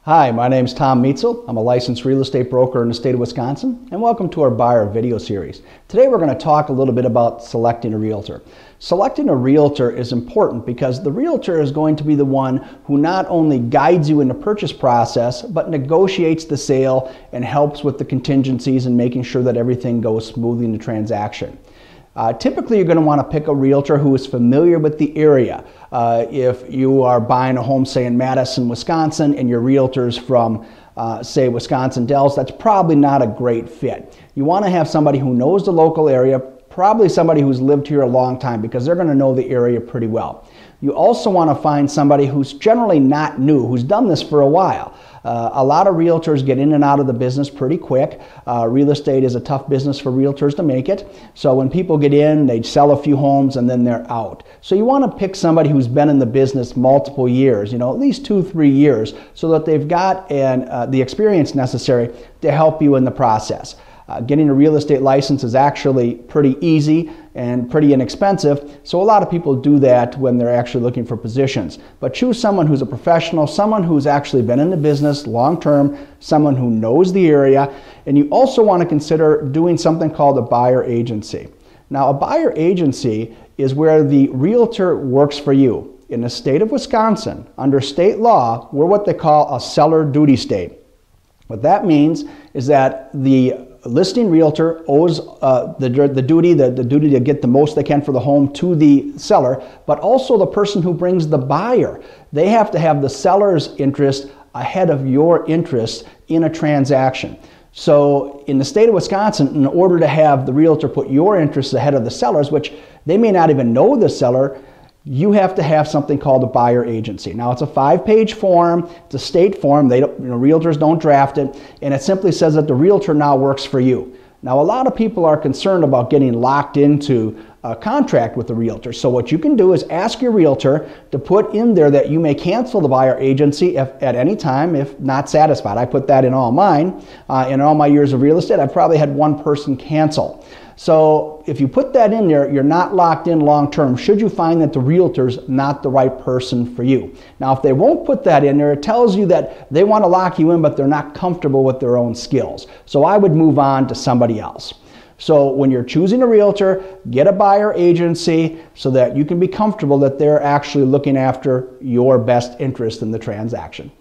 Hi, my name is Tom Meitzel. I'm a licensed real estate broker in the state of Wisconsin, and welcome to our buyer video series. Today we're going to talk a little bit about selecting a realtor. Selecting a realtor is important because the realtor is going to be the one who not only guides you in the purchase process, but negotiates the sale and helps with the contingencies and making sure that everything goes smoothly in the transaction. Typically, you're going to want to pick a realtor who is familiar with the area. If you are buying a home, say in Madison, Wisconsin, and your realtor's from, say, Wisconsin Dells, that's probably not a great fit. You want to have somebody who knows the local area, probably somebody who's lived here a long time, because they're going to know the area pretty well. You also want to find somebody who's generally not new, who's done this for a while. A lot of realtors get in and out of the business pretty quick. Real estate is a tough business for realtors to make it. So when people get in, they sell a few homes and then they're out. So you want to pick somebody who's been in the business multiple years, at least 2-3 years, so that they've got the experience necessary to help you in the process. Getting a real estate license is actually pretty easy and pretty inexpensive, so a lot of people do that when they're actually looking for positions. But choose someone who's a professional, someone who's actually been in the business long term, someone who knows the area, and you also want to consider doing something called a buyer agency. Now, a buyer agency is where the realtor works for you. In the state of Wisconsin, under state law, we're what they call a seller duty state. What that means is that the listing realtor owes the duty to get the most they can for the home to the seller, but also the person who brings the buyer. They have to have the seller's interest ahead of your interest in a transaction. So in the state of Wisconsin, in order to have the realtor put your interests ahead of the seller's, which they may not even know the seller, you have to have something called a buyer agency. Now, it's a 5-page form. It's a state form. Realtors don't draft it, and it simply says that the realtor now works for you. Now, a lot of people are concerned about getting locked into a contract with the realtor. So what you can do is ask your realtor to put in there that you may cancel the buyer agency at any time if not satisfied. I put that in all mine. In all my years of real estate, I've probably had one person cancel. So if you put that in there, you're not locked in long term should you find that the realtor's not the right person for you. Now, if they won't put that in there, it tells you that they want to lock you in, but they're not comfortable with their own skills. So I would move on to somebody else. So when you're choosing a realtor, get a buyer agency so that you can be comfortable that they're actually looking after your best interest in the transaction.